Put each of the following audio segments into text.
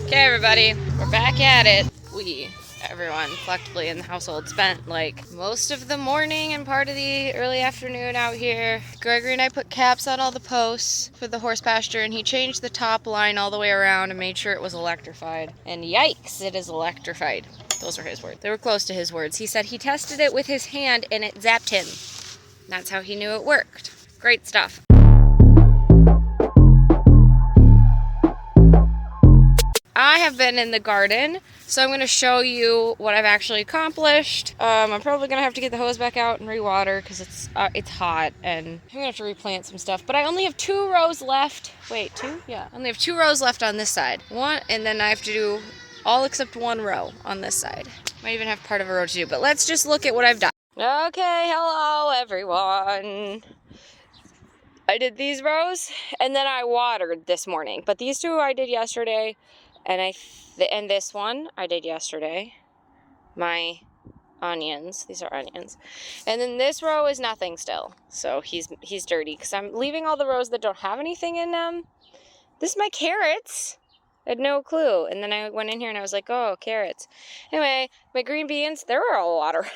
Okay, everybody, we're back at it. Everyone collectively in the household spent like most of the morning and part of the early afternoon out here. Gregory and I put caps on all the posts for the horse pasture, and he changed the top line all the way around and made sure it was electrified. And yikes, it is electrified. Those are his words. They were close to his words. He said he tested it with his hand and it zapped him. That's how he knew it worked. Great stuff. I have been in the garden, so I'm going to show you what I've actually accomplished. I'm probably going to have to get the hose back out and re-water because it's hot, and I'm going to have to replant some stuff. But I only have 2 rows left. Wait, 2? Yeah. I only have 2 rows left on this side. One, and then I have to do all except 1 row on this side. Might even have part of a row to do, but let's just look at what I've done. Okay, hello everyone. I did these rows, and then I watered this morning. But these 2 I did yesterday. And this one I did yesterday. My onions. These are onions. And then this row is nothing still. So he's dirty because I'm leaving all the rows that don't have anything in them. This is my carrots. I had no clue. And then I went in here and I was like, oh, carrots. Anyway, my green beans, there are a lot of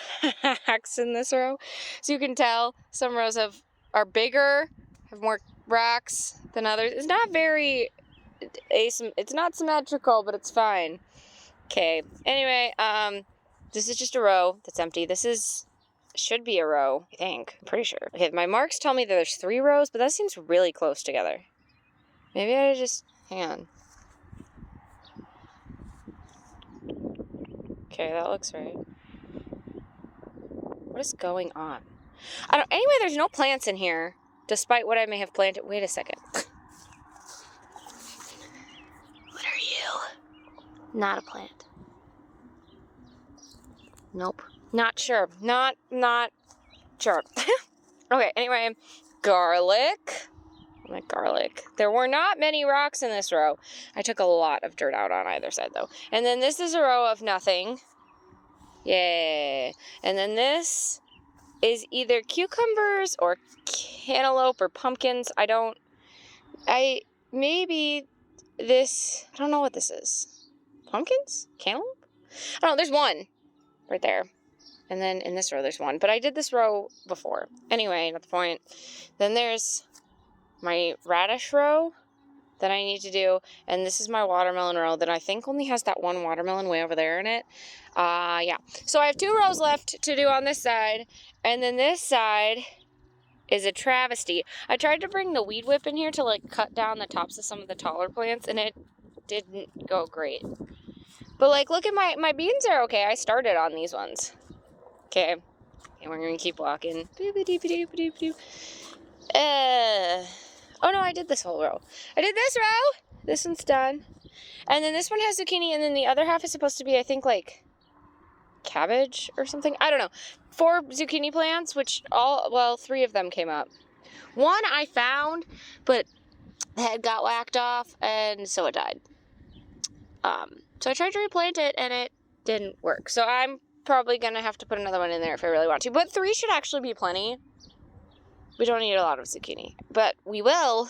racks in this row. So you can tell some rows are bigger, have more racks than others. It's not very... It's not symmetrical, but it's fine. Okay. Anyway, this is just a row that's empty. This should be a row, I think. I'm pretty sure. Okay, my marks tell me that there's 3 rows, but that seems really close together. Maybe I just... Hang on. Okay, that looks right. What is going on? Anyway, there's no plants in here, despite what I may have planted. Wait a second. Not a plant. Nope. Not sure. Not sure. Okay, anyway, garlic. I like garlic. There were not many rocks in this row. I took a lot of dirt out on either side, though. And then this is a row of nothing. Yay. And then this is either cucumbers or cantaloupe or pumpkins. Maybe this, I don't know what this is. Pumpkins? Cantaloupe? I don't know, there's one right there. And then in this row there's one. But I did this row before. Anyway, not the point. Then there's my radish row that I need to do. And this is my watermelon row that I think only has that one watermelon way over there in it. Yeah. So I have 2 rows left to do on this side. And then this side is a travesty. I tried to bring the weed whip in here to like cut down the tops of some of the taller plants, and it didn't go great. But like, look at my beans are okay. I started on these ones. Okay. And we're gonna keep walking. Oh no, I did this whole row. I did this row. This one's done. And then this one has zucchini, and then the other half is supposed to be, I think, like cabbage or something. I don't know. 4 zucchini plants, which 3 of them came up. One I found, but the head got whacked off, and so it died. So I tried to replant it, and it didn't work. So I'm probably going to have to put another one in there if I really want to. But 3 should actually be plenty. We don't need a lot of zucchini. But we will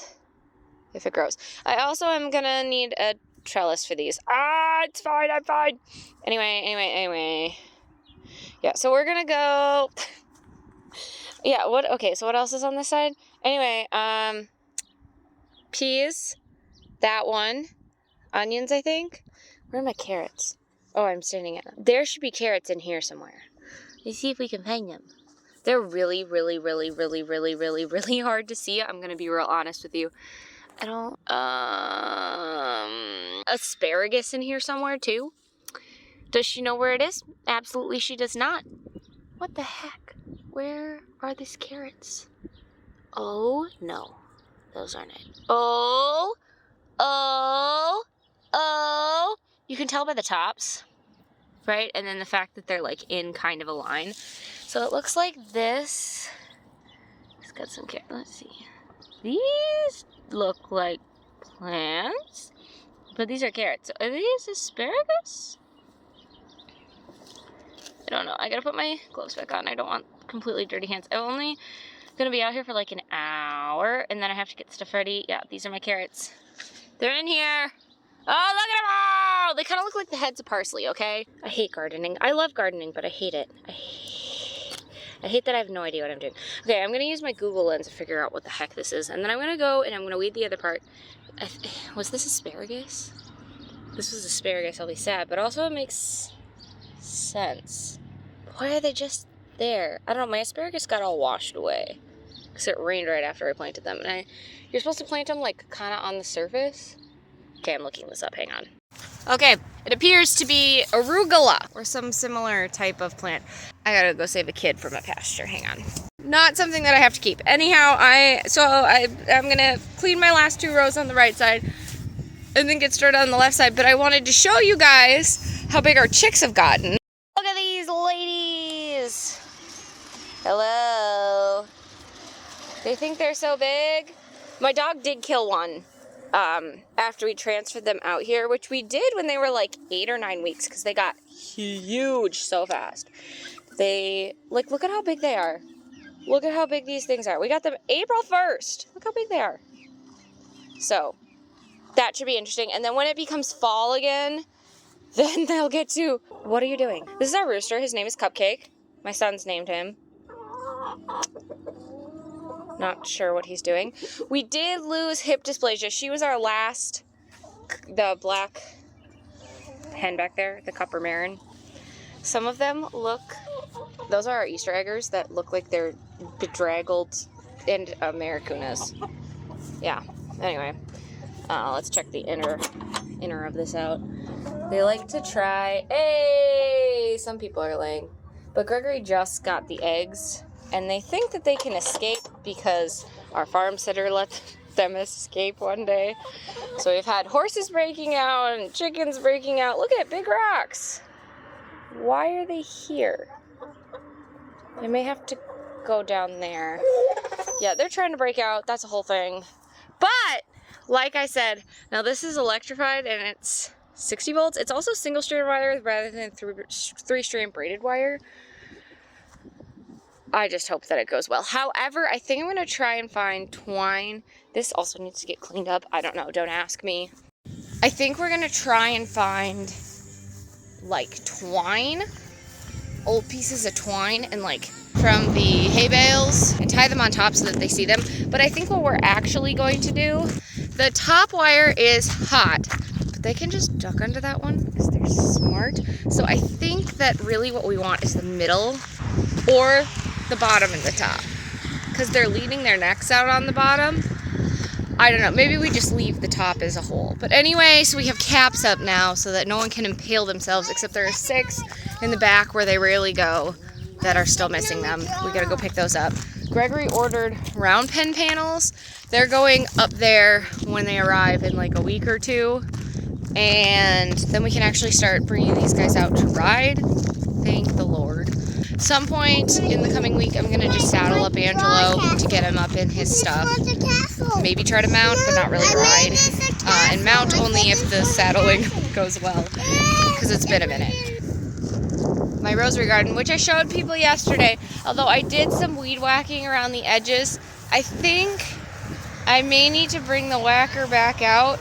if it grows. I also am going to need a trellis for these. It's fine. I'm fine. Anyway. Yeah, so we're going to go... Yeah, okay, so what else is on this side? Anyway, peas. That one. Onions, I think. Where are my carrots? Oh, I'm standing at them. There should be carrots in here somewhere. Let's see if we can find them. They're really, really, really, really, really, really, really hard to see. I'm going to be real honest with you. I don't... Asparagus in here somewhere, too. Does she know where it is? Absolutely she does not. What the heck? Where are these carrots? Oh, no. Those aren't it. Oh. You can tell by the tops, right? And then the fact that they're like in kind of a line. So it looks like this. It's got some carrots. Let's see. These look like plants, but these are carrots. Are these asparagus? I don't know. I gotta put my gloves back on. I don't want completely dirty hands. I'm only gonna be out here for like an hour, and then I have to get stuff ready. Yeah, these are my carrots. They're in here. Oh, look at them all! they kind of look like the heads of parsley, okay? I hate gardening. I love gardening, but I hate it. I hate that I have no idea what I'm doing. Okay, I'm gonna use my Google lens to figure out what the heck this is. And then I'm gonna go and I'm gonna weed the other part. Was this asparagus? This was asparagus, I'll be sad, but also it makes sense. Why are they just there? I don't know, my asparagus got all washed away because it rained right after I planted them. And you're supposed to plant them like kind of on the surface. Okay, I'm looking this up, hang on. Okay, it appears to be arugula or some similar type of plant. I gotta go save a kid from a pasture, hang on. Not something that I have to keep. Anyhow, I'm gonna clean my last 2 rows on the right side and then get started on the left side, but I wanted to show you guys how big our chicks have gotten. Look at these ladies. Hello. They think they're so big. My dog did kill one after we transferred them out here, which we did when they were like 8 or 9 weeks because they got huge so fast. Look at how big they are. Look at how big these things are. We got them April 1st. Look how big they are. So that should be interesting. And then when it becomes fall again, then they'll get to, what are you doing? This is our rooster. His name is Cupcake. My son's named him. Not sure what he's doing. We did lose hip dysplasia. She was our last, the black hen back there, the Copper Marin. Some of them look, those are our Easter eggers that look like they're bedraggled and Americanas. Yeah, anyway, let's check the inner of this out. They like to try, hey, some people are laying, but Gregory just got the eggs. And they think that they can escape because our farm sitter let them escape one day. So we've had horses breaking out and chickens breaking out. Look at big rocks. Why are they here? They may have to go down there. Yeah, they're trying to break out. That's a whole thing. But, like I said, now this is electrified and it's 60 volts. It's also single strand wire rather than 3-strand braided wire. I just hope that it goes well. However, I think I'm going to try and find twine. This also needs to get cleaned up. I don't know. Don't ask me. I think we're going to try and find, like, twine. Old pieces of twine and, like, from the hay bales and tie them on top so that they see them. But I think what we're actually going to do, the top wire is hot. But they can just duck under that one because they're smart. So I think that really what we want is the middle or the bottom and the top, because they're leaning their necks out on the bottom. I don't know, maybe we just leave the top as a whole. But anyway, so we have caps up now so that no one can impale themselves, except there are 6 in the back where they rarely go that are still missing them. We gotta go pick those up. Gregory ordered round pen panels. They're going up there when they arrive in like a week or 2. And then we can actually start bringing these guys out to ride. Thank the Lord. Some point in the coming week, I'm going to just saddle up Angelo to get him up in his stuff. Maybe try to mount, but not really ride. And mount only if the saddling goes well, because it's been a minute. My rosary garden, which I showed people yesterday, although I did some weed whacking around the edges, I think I may need to bring the whacker back out,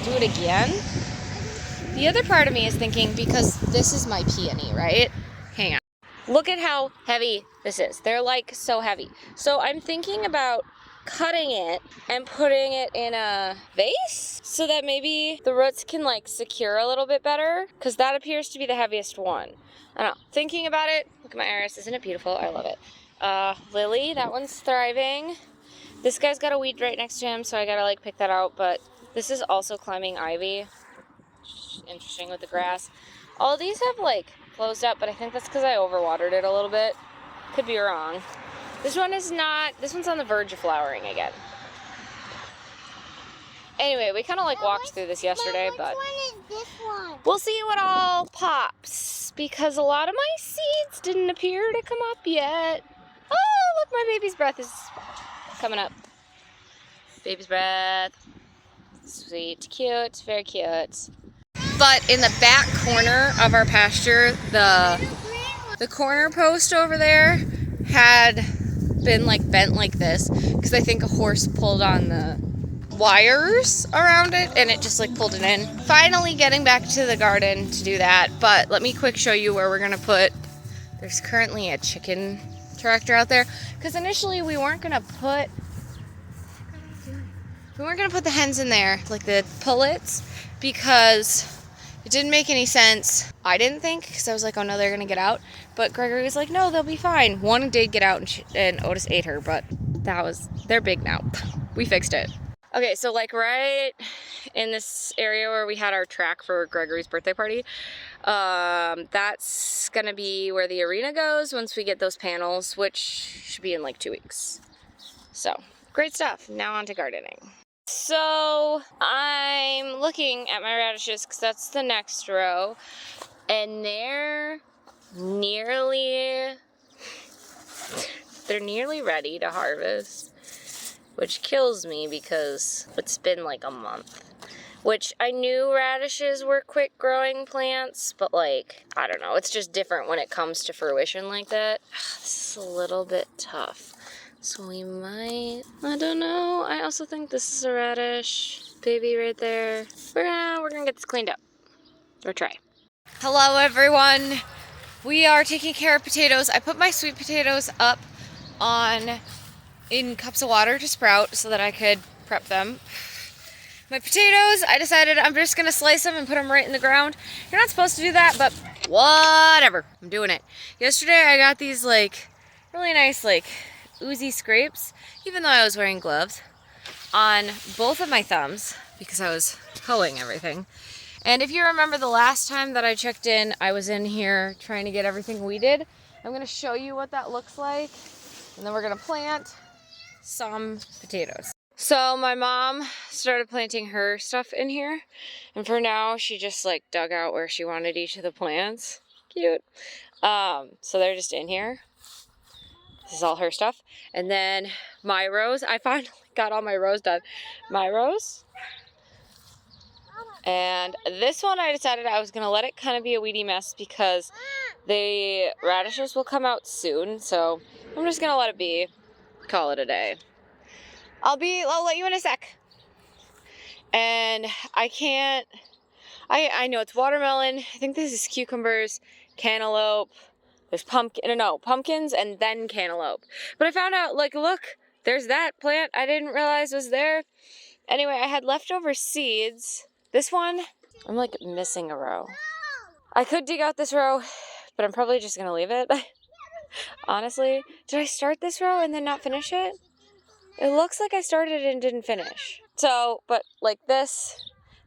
do it again. The other part of me is thinking, because this is my peony, right? Hang on. Look at how heavy this is. They're like so heavy. So I'm thinking about cutting it and putting it in a vase so that maybe the roots can like secure a little bit better, because that appears to be the heaviest one. I don't know. Thinking about it, look at my iris. Isn't it beautiful? I love it. Lily, that one's thriving. This guy's got a weed right next to him, so I gotta like pick that out, but this is also climbing ivy. Interesting with the grass. All these have like closed up, but I think that's because I overwatered it a little bit. Could be wrong. This one is not, this one's on the verge of flowering again. Anyway, we kind of like walked through this yesterday, but we'll see what all pops, because a lot of my seeds didn't appear to come up yet. Oh, look, my baby's breath is coming up. Baby's breath. Sweet, cute, very cute. But in the back corner of our pasture, the corner post over there had been like bent like this because I think a horse pulled on the wires around it and it just like pulled it in. Finally getting back to the garden to do that, but let me quick show you where we're gonna put, there's currently a chicken tractor out there, because initially we weren't gonna put the hens in there, like the pullets, because it didn't make any sense. I didn't think, because I was like, oh no, they're gonna get out. But Gregory was like, no, they'll be fine. One did get out and Otis ate her, but they're big now. We fixed it. Okay, so like right in this area where we had our track for Gregory's birthday party, that's gonna be where the arena goes once we get those panels, which should be in like 2 weeks. So, great stuff. Now on to gardening. So I'm looking at my radishes because that's the next row, and they're nearly ready to harvest, which kills me because it's been like a month. Which I knew radishes were quick growing plants, but like, I don't know, it's just different when it comes to fruition like that. This is a little bit tough. So we might, I don't know. I also think this is a radish baby right there. We're gonna get this cleaned up, or try. Hello everyone. We are taking care of potatoes. I put my sweet potatoes up in cups of water to sprout so that I could prep them. My potatoes, I decided I'm just gonna slice them and put them right in the ground. You're not supposed to do that, but whatever, I'm doing it. Yesterday I got these like really nice like oozy scrapes, even though I was wearing gloves, on both of my thumbs because I was hoeing everything. And if you remember the last time that I checked in, I was in here trying to get everything weeded. I'm gonna show you what that looks like, and then we're gonna plant some potatoes. So my mom started planting her stuff in here, and for now she just like dug out where she wanted each of the plants. Cute. So they're just in here. This is all her stuff. And then my rows, I finally got all my rows done. My rows. And this one I decided I was going to let it kind of be a weedy mess because the radishes will come out soon. So I'm just going to let it be. Call it a day. I'll let you in a sec. And I know it's watermelon. I think this is cucumbers, cantaloupe. There's pumpkins and then cantaloupe. But I found out, like, look, there's that plant I didn't realize was there. Anyway, I had leftover seeds. This one, I'm like missing a row. I could dig out this row, but I'm probably just gonna leave it. Honestly, did I start this row and then not finish it? It looks like I started and didn't finish. So, but like this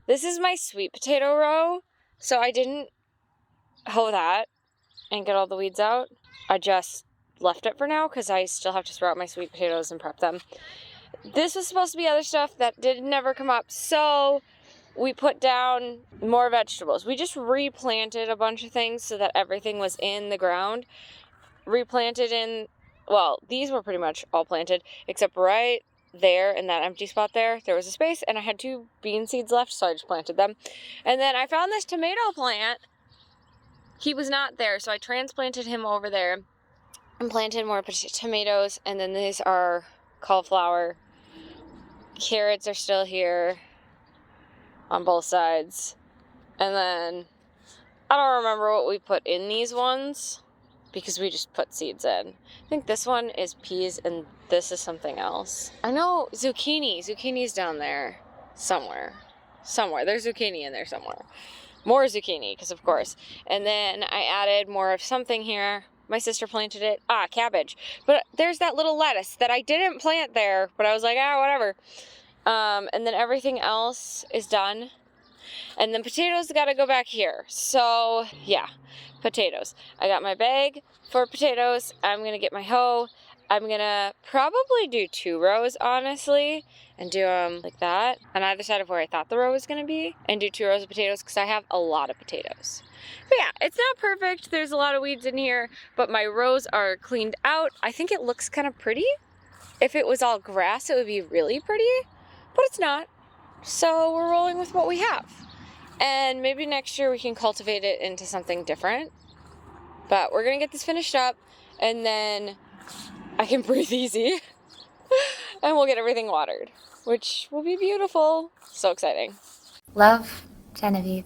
is my sweet potato row. So I didn't hoe that and get all the weeds out. I just left it for now because I still have to sprout my sweet potatoes and prep them. This was supposed to be other stuff that did never come up, so we put down more vegetables. We just replanted a bunch of things so that everything was in the ground. Replanted in, well, these were pretty much all planted, except right there in that empty spot there was a space, and I had 2 bean seeds left, so I just planted them. And then I found this tomato plant. He was not there, so I transplanted him over there and planted more tomatoes. And then these are cauliflower. Carrots are still here on both sides. And then I don't remember what we put in these ones because we just put seeds in. I think this one is peas and this is something else. I know zucchini. Zucchini's down there somewhere. There's zucchini in there somewhere. More zucchini, because of course. And then I added more of something here. My sister planted it. Cabbage. But there's that little lettuce that I didn't plant there, but I was like, whatever. And then everything else is done. And then potatoes got to go back here. So, yeah, potatoes. I got my bag for potatoes. I'm going to get my hoe. I'm going to probably do 2 rows, honestly, and do them like that on either side of where I thought the row was going to be, and do 2 rows of potatoes because I have a lot of potatoes. But yeah, it's not perfect. There's a lot of weeds in here, but my rows are cleaned out. I think it looks kind of pretty. If it was all grass, it would be really pretty, but it's not. So we're rolling with what we have. And maybe next year we can cultivate it into something different. But we're going to get this finished up, and then I can breathe easy and we'll get everything watered. which will be beautiful. So exciting. Love, Genevieve.